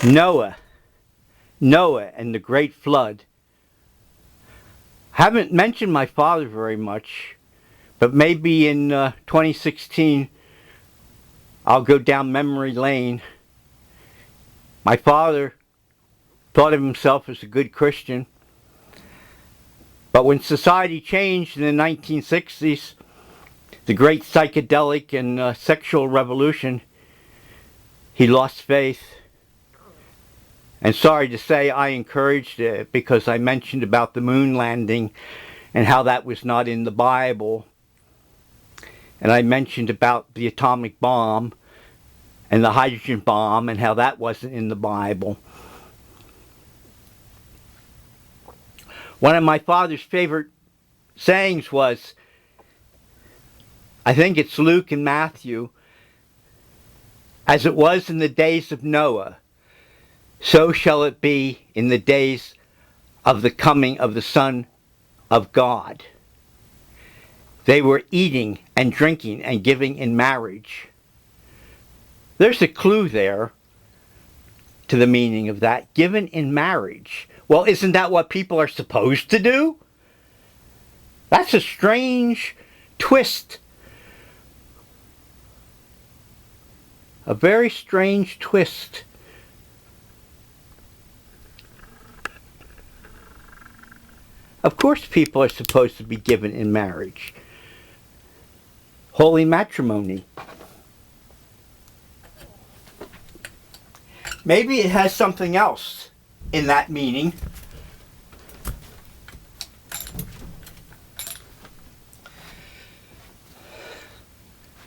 Noah. Noah and the great flood. Haven't mentioned my father very much, but maybe in 2016 I'll go down memory lane. My father thought of himself as a good Christian, but when society changed in the 1960s, the great psychedelic and sexual revolution, he lost faith. And sorry to say, I encouraged it because I mentioned about the moon landing and how that was not in the Bible. And I mentioned about the atomic bomb and the hydrogen bomb and how that wasn't in the Bible. One of my father's favorite sayings was, I think it's Luke and Matthew, as it was in the days of Noah, so shall it be in the days of the coming of the Son of God. They were eating and drinking and giving in marriage. There's a clue there to the meaning of that, given in marriage. Well, isn't that what people are supposed to do? That's a strange twist. A very strange twist. Of course people are supposed to be given in marriage. Holy matrimony. Maybe it has something else in that meaning.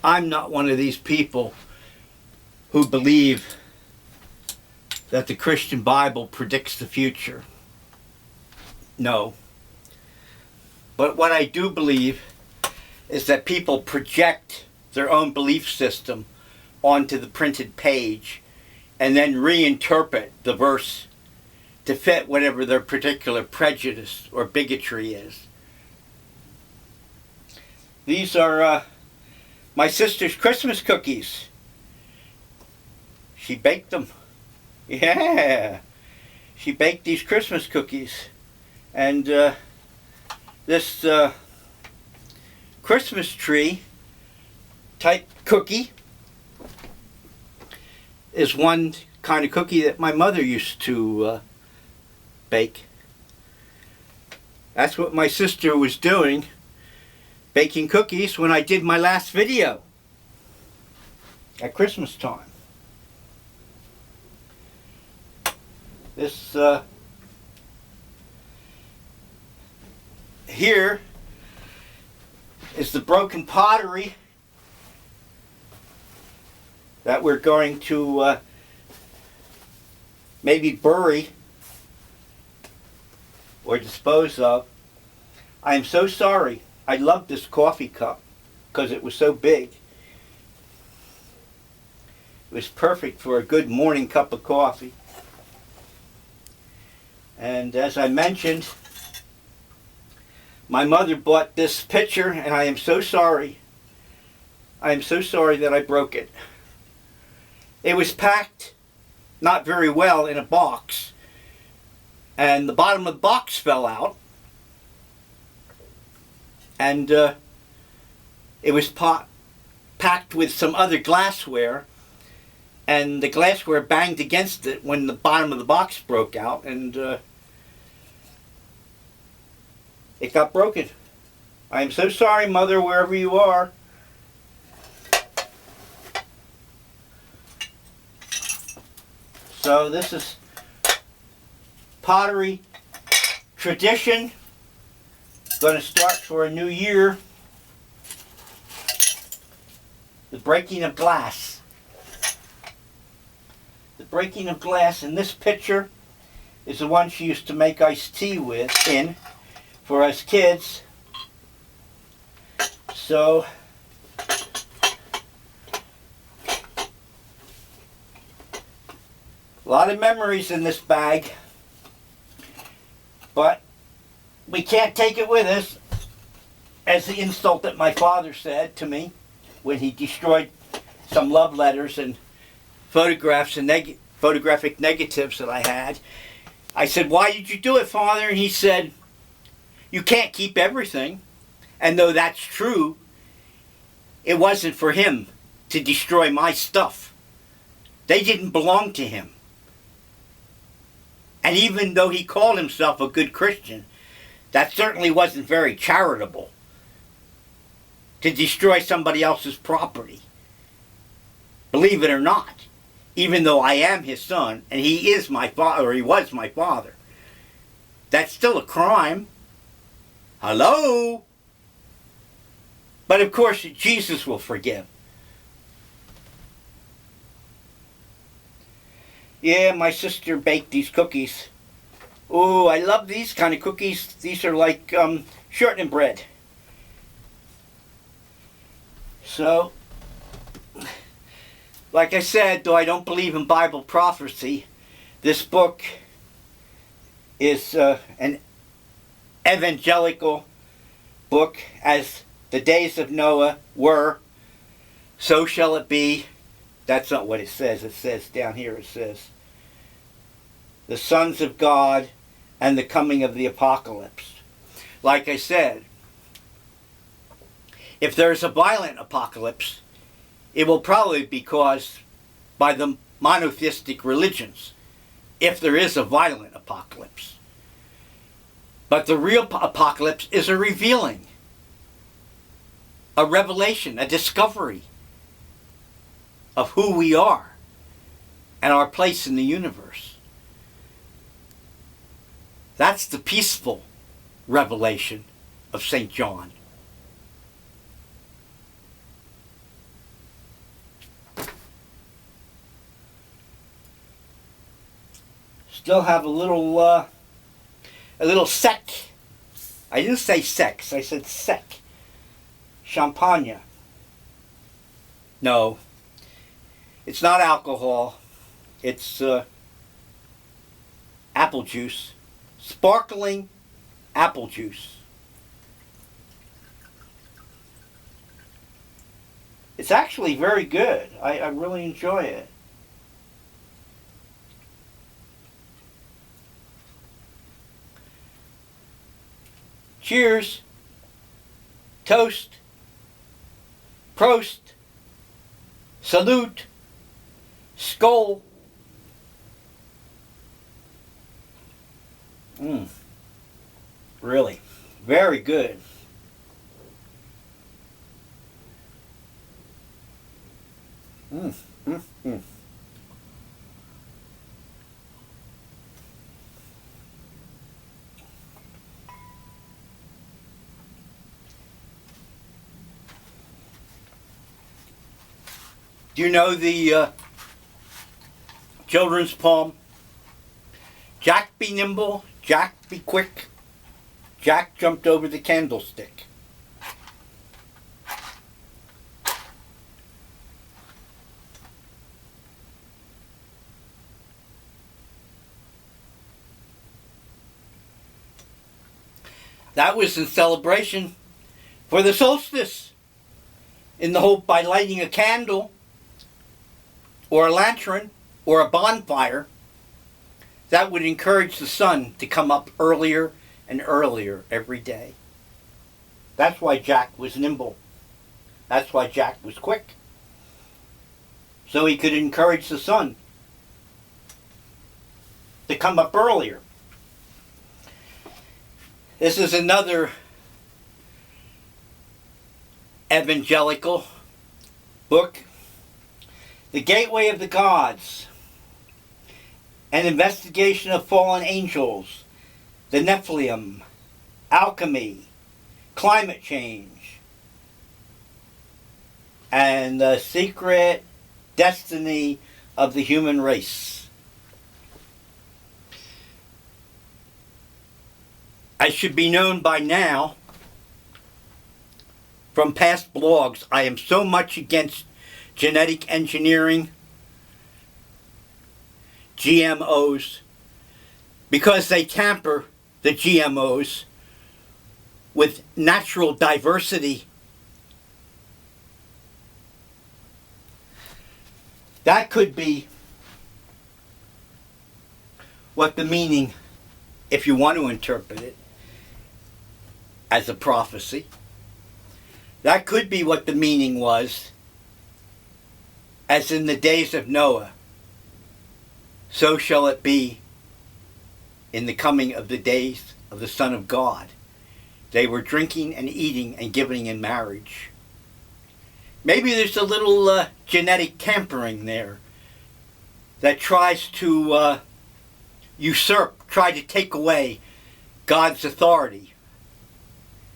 I'm not one of these people who believe that the Christian Bible predicts the future. No. But what I do believe is that people project their own belief system onto the printed page and then reinterpret the verse to fit whatever their particular prejudice or bigotry is. These are my sister's Christmas cookies. She baked them. Yeah. She baked these Christmas cookies. And this Christmas tree type cookie is one kind of cookie that my mother used to bake. That's what my sister was doing, baking cookies, when I did my last video at Christmas time. This here is the broken pottery that we're going to maybe bury or dispose of. I am so sorry. I loved this coffee cup because it was so big. It was perfect for a good morning cup of coffee. And as I mentioned, my mother bought this pitcher, and I am so sorry. I am so sorry that I broke it. It was packed not very well in a box, and the bottom of the box fell out, and it was packed with some other glassware, and the glassware banged against it when the bottom of the box broke out, and it got broken. I am so sorry, Mother, wherever you are. So this is pottery tradition. Going to start for a new year. The breaking of glass. The breaking of glass in this picture is the one she used to make iced tea in for us kids. So a lot of memories in this bag, but we can't take it with us, as the insult that my father said to me when he destroyed some love letters and photographs and photographic negatives that I had. I said, "Why did you do it, Father?" And he said, "You can't keep everything." And though that's true, it wasn't for him to destroy my stuff. They didn't belong to him. And even though he called himself a good Christian, that certainly wasn't very charitable to destroy somebody else's property. Believe it or not, even though I am his son and he is my father, or he was my father, that's still a crime. Hello? But of course, Jesus will forgive. Yeah, my sister baked these cookies. Oh, I love these kind of cookies. These are like shortening bread. So, like I said, though I don't believe in Bible prophecy, this book is an evangelical book. As the days of Noah were, so shall it be. That's not what it says. It says down here, it says, the sons of God and the coming of the apocalypse. Like I said, if there's a violent apocalypse, it will probably be caused by the monotheistic religions, if there is a violent apocalypse. But the real apocalypse is a revealing, a revelation, a discovery of who we are and our place in the universe. That's the peaceful revelation of St. John. Still have a little sec. I didn't say sex, I said sec. Champagne. No, it's not alcohol. It's apple juice. Sparkling apple juice. It's actually very good. I really enjoy it. Cheers. Toast. Prost. Salute. Skål. Really, very good. Do you know the children's poem? Jack be nimble, Jack be quick, Jack jumped over the candlestick. That was in celebration for the solstice, in the hope by lighting a candle or a lantern or a bonfire, that would encourage the sun to come up earlier and earlier every day. That's why Jack was nimble. That's why Jack was quick. So he could encourage the sun to come up earlier. This is another evangelical book, The Gateway of the Gods, an investigation of fallen angels, the Nephilim, alchemy, climate change, and the secret destiny of the human race. As should be known by now from past blogs, I am so much against genetic engineering, GMOs, because they tamper the GMOs with natural diversity. That could be what the meaning, if you want to interpret it as a prophecy, that could be what the meaning was, as in the days of Noah, so shall it be in the coming of the days of the Son of God. They were drinking and eating and giving in marriage. Maybe there's a little genetic tampering there that tries to usurp, try to take away God's authority.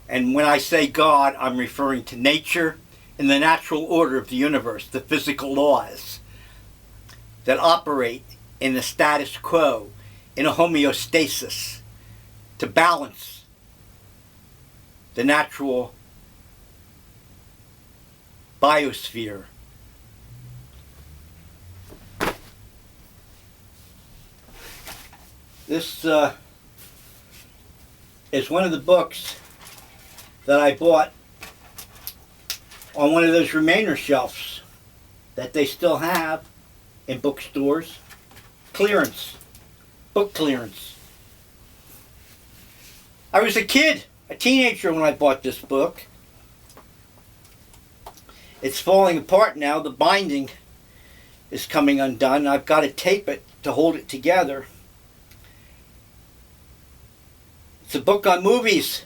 And when I say God, I'm referring to nature and the natural order of the universe, the physical laws that operate in a status quo, in a homeostasis, to balance the natural biosphere. This is one of the books that I bought on one of those Remainer shelves that they still have in bookstores. Clearance. Book clearance. I was a kid, a teenager when I bought this book. It's falling apart now. The binding is coming undone. I've got to tape it to hold it together. It's a book on movies,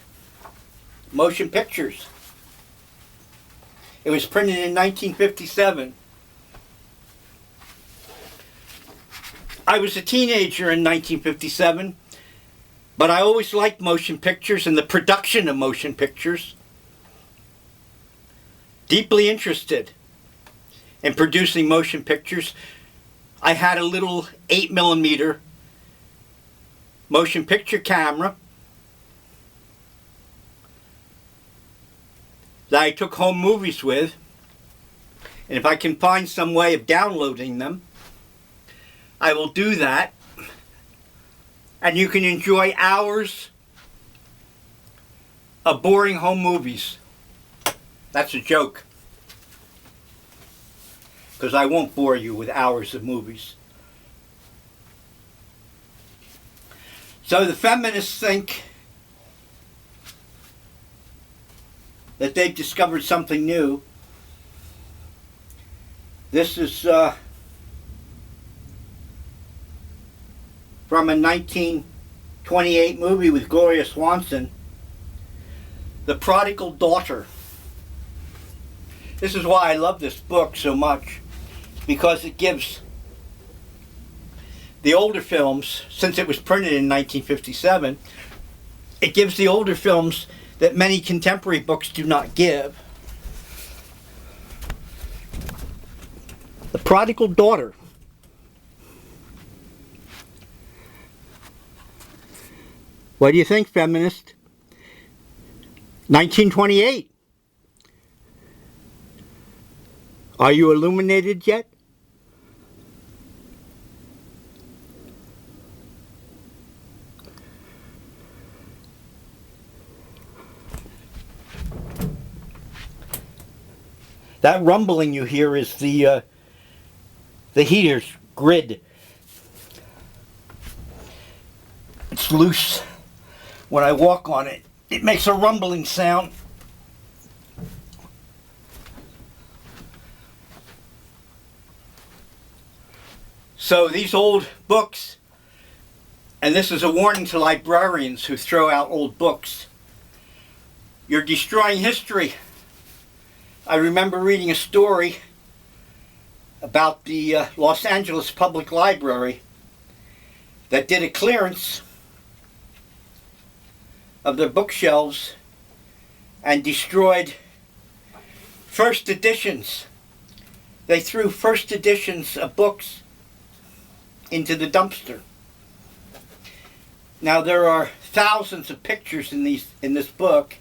motion pictures. It was printed in 1957. I was a teenager in 1957, but I always liked motion pictures and the production of motion pictures. Deeply interested in producing motion pictures. I had a little 8mm motion picture camera that I took home movies with, and if I can find some way of downloading them, I will do that, and you can enjoy hours of boring home movies. That's a joke, because I won't bore you with hours of movies. So the feminists think that they've discovered something new. This is from a 1928 movie with Gloria Swanson, The Prodigal Daughter. This is why I love this book so much, because it gives the older films, since it was printed in 1957, it gives the older films that many contemporary books do not give. The Prodigal Daughter. What do you think, feminist? 1928. Are you illuminated yet? That rumbling you hear is the heater's grid. It's loose. When I walk on it, it makes a rumbling sound. So these old books, and this is a warning to librarians who throw out old books, you're destroying history. I remember reading a story about the Los Angeles Public Library that did a clearance of their bookshelves and destroyed first editions. They threw first editions of books into the dumpster. Now there are thousands of pictures in this book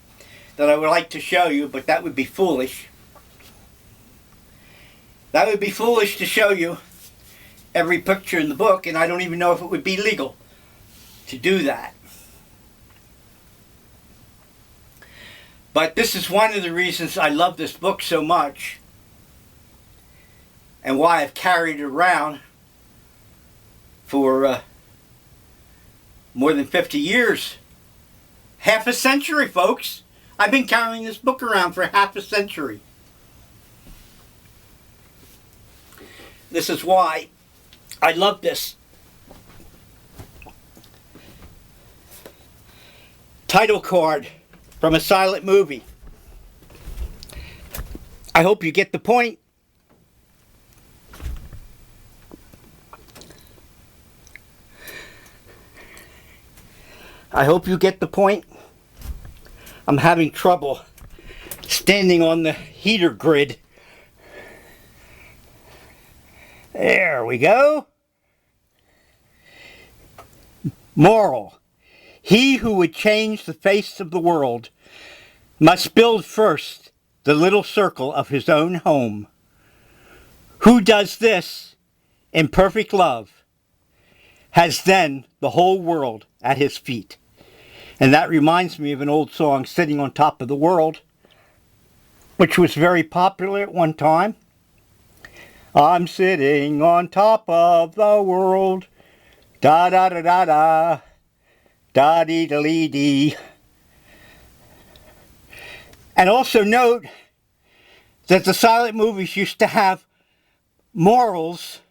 that I would like to show you, but that would be foolish. That would be foolish to show you every picture in the book, and I don't even know if it would be legal to do that. But this is one of the reasons I love this book so much, and why I've carried it around for more than 50 years. Half a century, folks. I've been carrying this book around for half a century. This is why I love this. Title card from a silent movie. I hope you get the point. I hope you get the point. I'm having trouble standing on the heater grid. There we go. Moral. He who would change the face of the world must build first the little circle of his own home. Who does this in perfect love has then the whole world at his feet. And that reminds me of an old song, Sitting on Top of the World, which was very popular at one time. I'm sitting on top of the world, da da da da da, da dee da lee dee. And also note that the silent movies used to have morals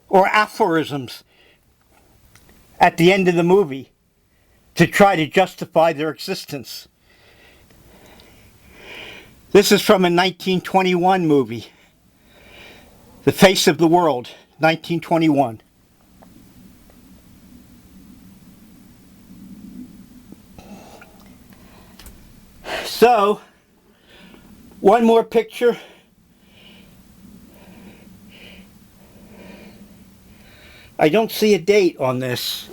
or aphorisms at the end of the movie to try to justify their existence. This is from a 1921 movie, The Face of the World, 1921. So, one more picture. I don't see a date on this,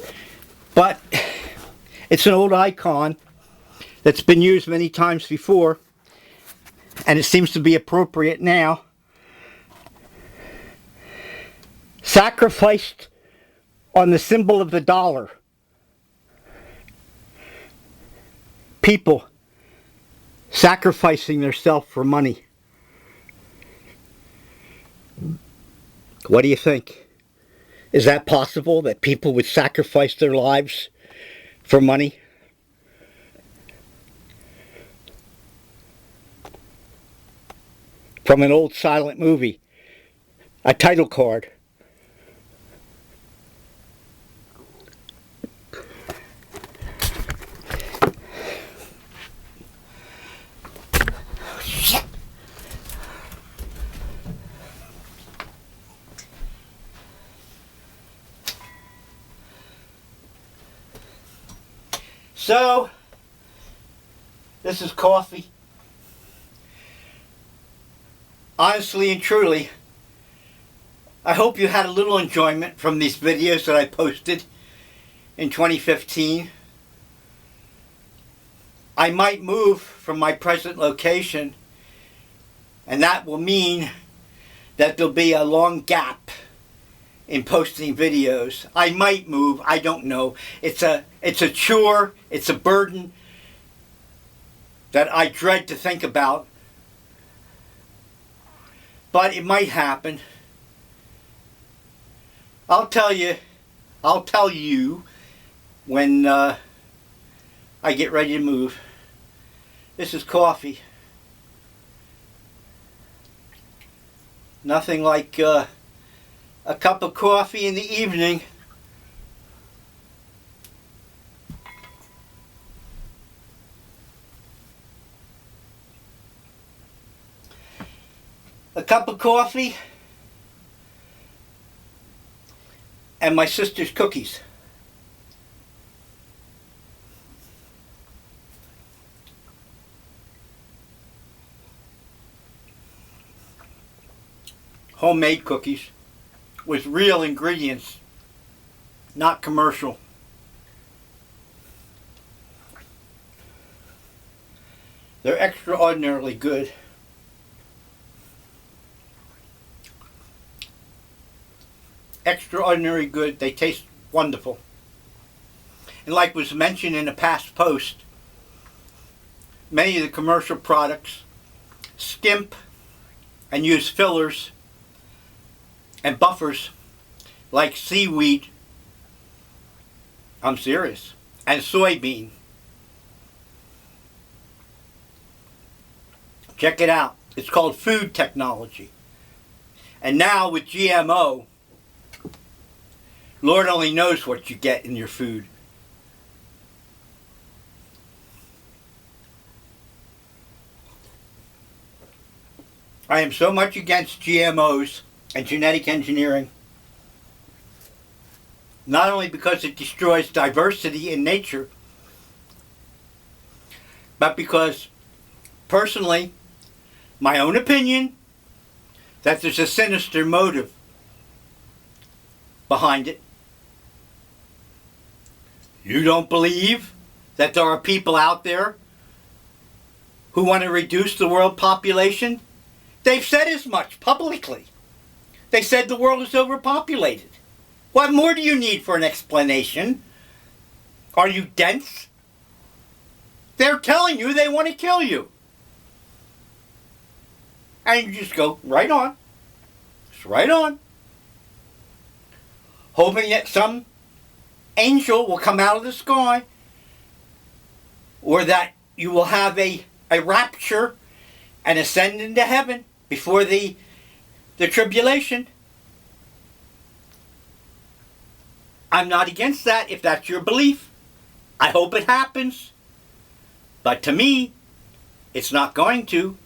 but it's an old icon that's been used many times before, and it seems to be appropriate now. Sacrificed on the symbol of the dollar. People sacrificing themselves for money. What do you think? Is that possible, that people would sacrifice their lives for money? From an old silent movie, a title card. So, this is coffee. Honestly and truly, I hope you had a little enjoyment from these videos that I posted in 2015. I might move from my present location, and that will mean that there'll be a long gap in posting videos. I might move, I don't know. It's a chore, it's a burden that I dread to think about. But it might happen. I'll tell you when I get ready to move. This is coffee. Nothing like a cup of coffee in the evening. A cup of coffee and my sister's cookies. Homemade cookies with real ingredients, not commercial. They're extraordinarily good. Extraordinary good. They taste wonderful. And like was mentioned in a past post, many of the commercial products skimp and use fillers and buffers like seaweed I'm serious. And soybean. Check it out. It's called food technology. And now with GMO, Lord only knows what you get in your food. I am so much against GMOs and genetic engineering, not only because it destroys diversity in nature, but because, personally, my own opinion, that there's a sinister motive behind it. You don't believe that there are people out there who want to reduce the world population? They've said as much publicly. They said the world is overpopulated. What more do you need for an explanation? Are you dense? They're telling you they want to kill you. And you just go right on. Just right on. Hoping that some angel will come out of the sky, or that you will have a rapture and ascend into heaven before the tribulation. I'm not against that if that's your belief. I hope it happens. But to me, it's not going to.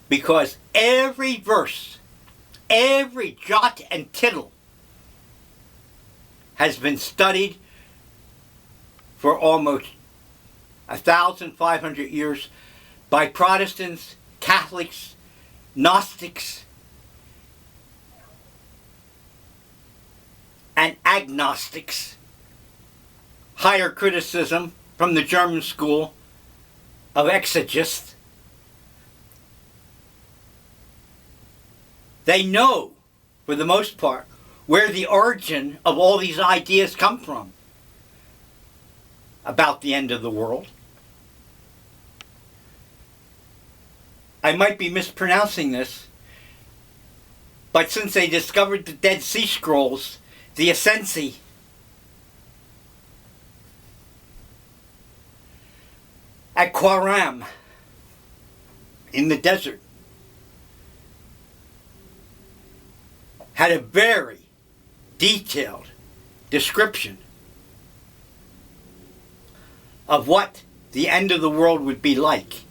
Because every verse, every jot and tittle has been studied for almost 1,500 years by Protestants, Catholics, Gnostics, and agnostics. Higher criticism from the German school of exegists. They know, for the most part, where the origin of all these ideas come from about the end of the world. I might be mispronouncing this, but since they discovered the Dead Sea Scrolls, the Essensi, at Qumran, in the desert, had a very detailed description of what the end of the world would be like.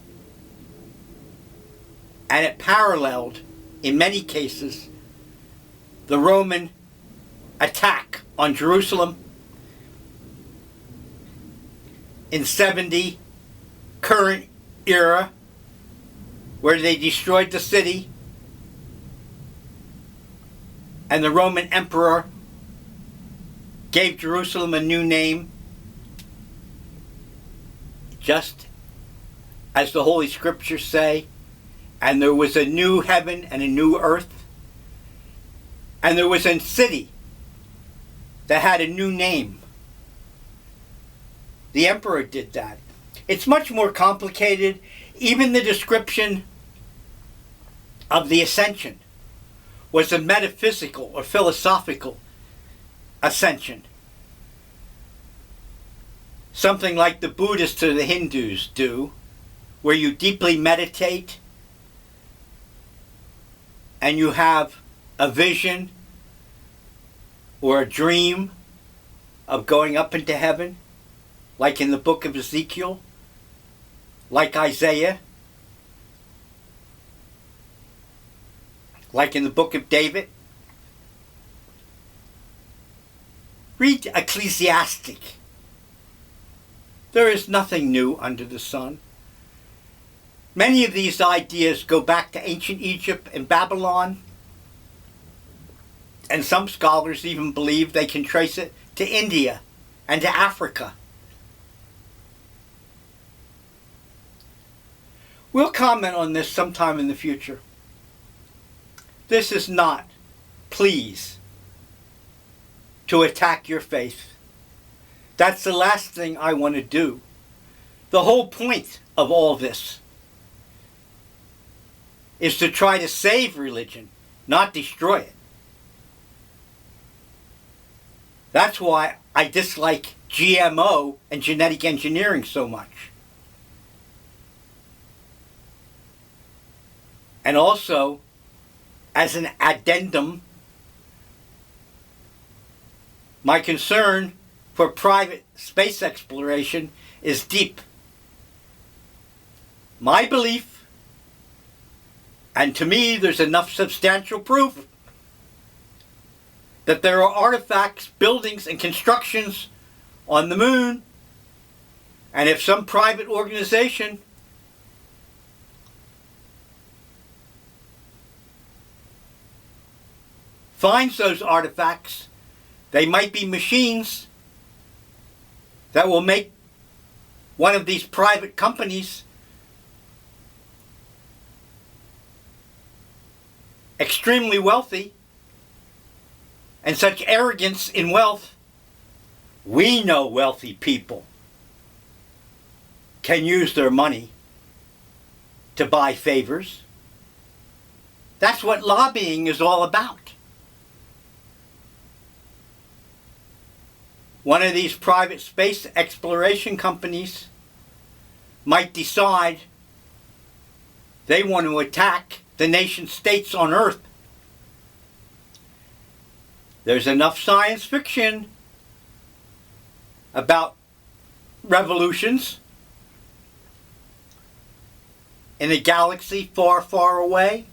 And it paralleled, in many cases, the Roman attack on Jerusalem in 70 current era, where they destroyed the city, and the Roman emperor gave Jerusalem a new name, just as the Holy Scriptures say, and there was a new heaven and a new earth, and there was a city that had a new name. The emperor did that. It's much more complicated. Even the description of the ascension was a metaphysical or philosophical ascension. Something like the Buddhists or the Hindus do, where you deeply meditate and you have a vision or a dream of going up into heaven, like in the book of Ezekiel, like Isaiah, like in the book of David. Read Ecclesiastic. There is nothing new under the sun. Many of these ideas go back to ancient Egypt and Babylon, and some scholars even believe they can trace it to India and to Africa. We'll comment on this sometime in the future. This is not, please, to attack your faith. That's the last thing I want to do. The whole point of all this is to try to save religion, not destroy it. That's why I dislike GMO and genetic engineering so much. And also, as an addendum, my concern for private space exploration is deep. My belief, and to me there's enough substantial proof, that there are artifacts, buildings, and constructions on the moon, and if some private organization finds those artifacts, they might be machines that will make one of these private companies extremely wealthy, and such arrogance in wealth. We know wealthy people can use their money to buy favors. That's what lobbying is all about. One of these private space exploration companies might decide they want to attack the nation states on Earth. There's enough science fiction about revolutions in a galaxy far, far away